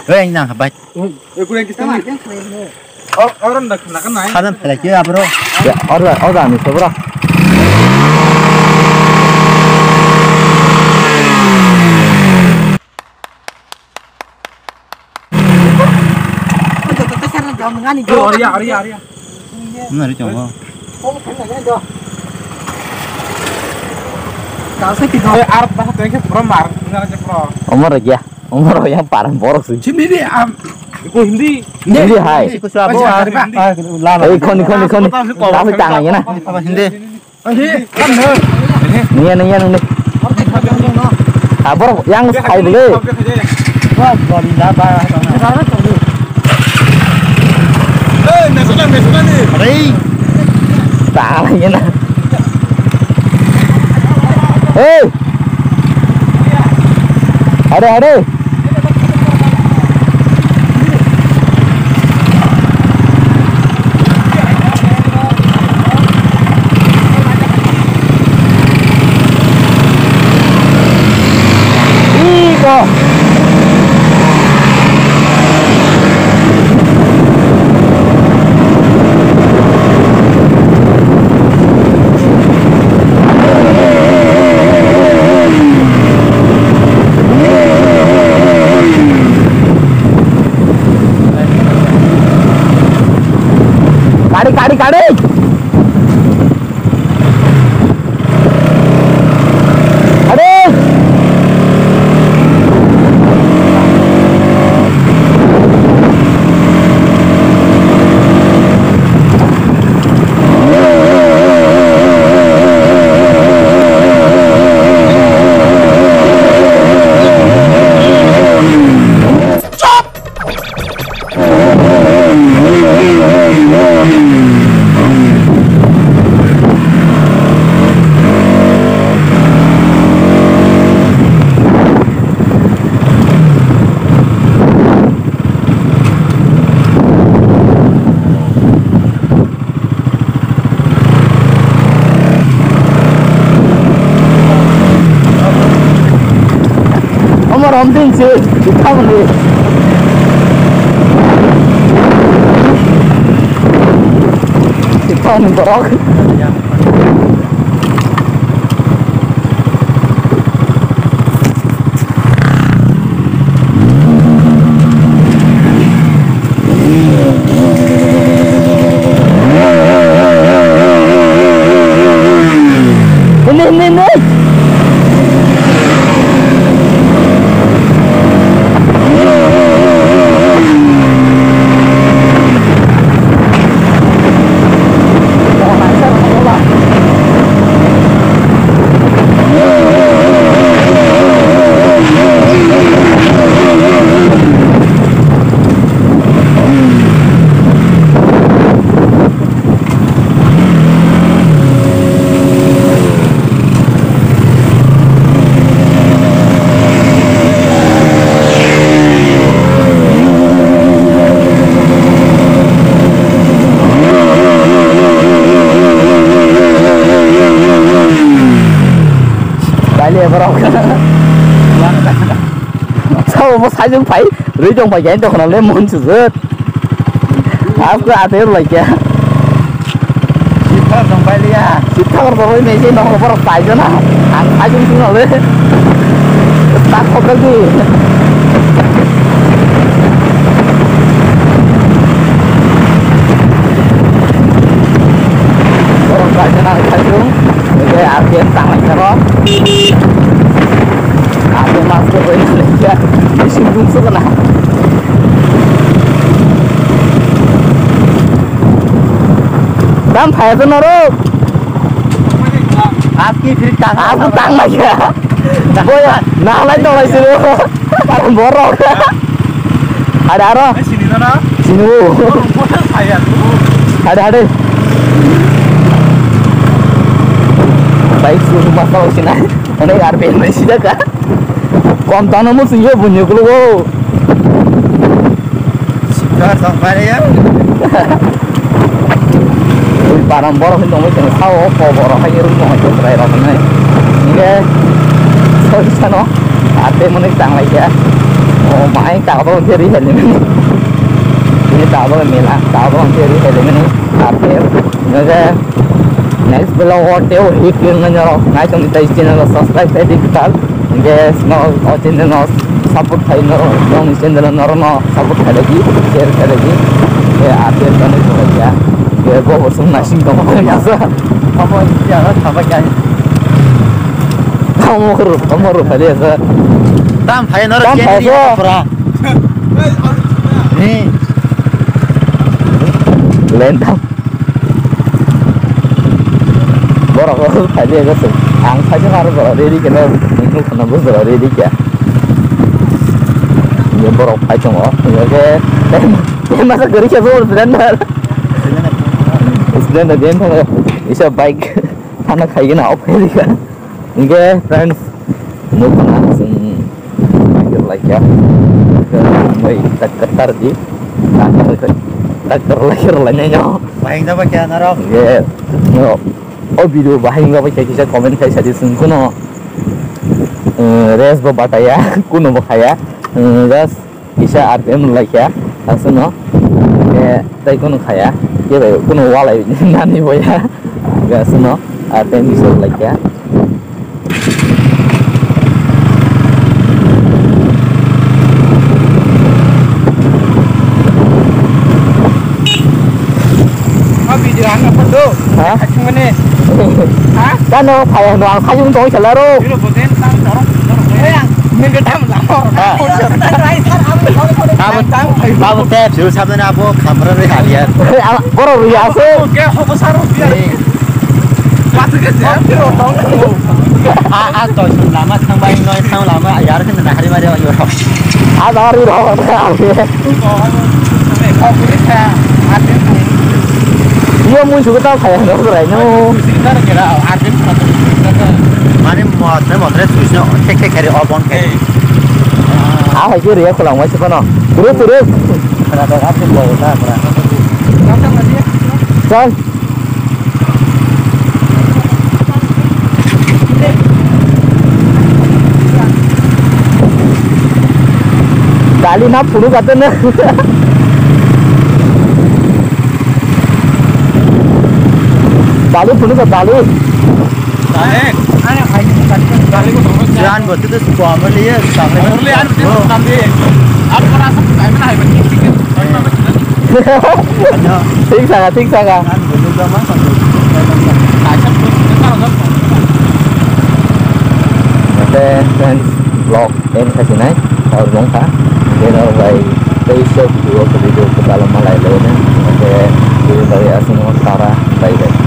Anh nào hả bạch? Orang dah kena naik. Kadang pelak ya bro. Ya, orang ni bro. Arya. Mana dia cuma? Arab bahasa tengah permar, nggak aja pro. Umur yang parah borok sih. Hindi Hindi. Hindi hai. Ikut Surabaya. Lama. Ikon. Tapi tangannya nah. Apa hindi? Nih. Borok yang hai boleh. Wah, body apa? Mesunan ni. Hari. Tangannya nah. Ada. Kari. Something sih, kita beli. Kita nih borok. Ini. Sao mà sai phải rưỡi trong phải dán cho nó lên muốn sử dụng áp cứ thế rồi kìa Kita sampai dia. kita kalau bawa ini sih nong bawa tay cho nó ai cũng xuống rồi ta không có gì bawa tay cho nó tay xuống cái áp kiến tăng lại cho nó áp masuk ke Indonesia disinggung suka Dam phải cho nó đâu आपकी फिर टांग. aku tang lagi ya boy nah lain dong lagi sini paling borok ada apa Sini nana. sini Saya ada baik suruh masalah sini ini RPM masih dekat kontan kamu sih ya punya kalau Kita sampai dia. barang borok itu mungkin tahu apa borok aja rumah itu terakhir ini ini ke sana ada menik tang lagi ya Oh my, tạo bằng theory hình như ini tạo bằng mình là tạo bằng theory hình như RPM. Nên next below hotel hit yung nyo ngay trong tay channel subscribe tayo kita. Guys, no channel no support tayo no yung channel no support tayo lagi, share tayo lagi. Kaya RPM ka na ito kaya. Kaya po usung nasing ko mga yasa. Kamu jangan sama kayak. Kamu rupa dia sa. Tam hai nor Tam hai kiri so. pura. Nih, Lendam. Borok ko phải dia kasi ang saja harus ready kena minggu kena bus ready kya. Dia borok phải chong oh. Oke. Masa gari siya so slender. Slender din thang isa bike anak khai na off ready ka. Okay, friends. Mo kana sing like ya. Mai takar di. Takar lahir lanya. bahing dapat kaya narok. Yeah. No. Oh video bahing ba kayak kisah komen kayak saja kuno res ba bataya kuno ba kaya gas kisah RPM like ya langsung no tay kuno kaya ya kuno walai nani bo ya gas no RPM bisa like ya video ang apa tuh? hả Cuma nih. Hah? kan no phải đoàn thay chúng tôi trả lời đâu Video boten tang dorong. Mình cái tham làm rồi. Kamu teh juru sabda apa kamera ni halian. boro biasa Oke, aku besar biar. Mati ke jam video dong. To lama sang bahing noi sang lama ayar kan dah hari mari ayo. ada hari dah Kau pilih saya. Adin. dia muncul kita kayak nggak berani Kita kira adin satu. Mane motre susno tek kari obon kari. à phải chưa đấy kalau nggak sih kono terus Kenapa kapten bawa tak pernah. Kamu lagi ya? John kali nak puluh kata na kali puluh kata kali Balik. Ayo kayu balik ko dong. Jangan buat itu sebuah melia sampai. Orlian itu kami. Aku merasa kayak mana ya begini. thích sao thích sao Kan belum lama kan. Kaca terus kita harus Oke, friends, vlog em kasih naik tahun longka. Dia nak buat video ke dalam Malay lainnya. Oke, dari asing Sarah, bye bye.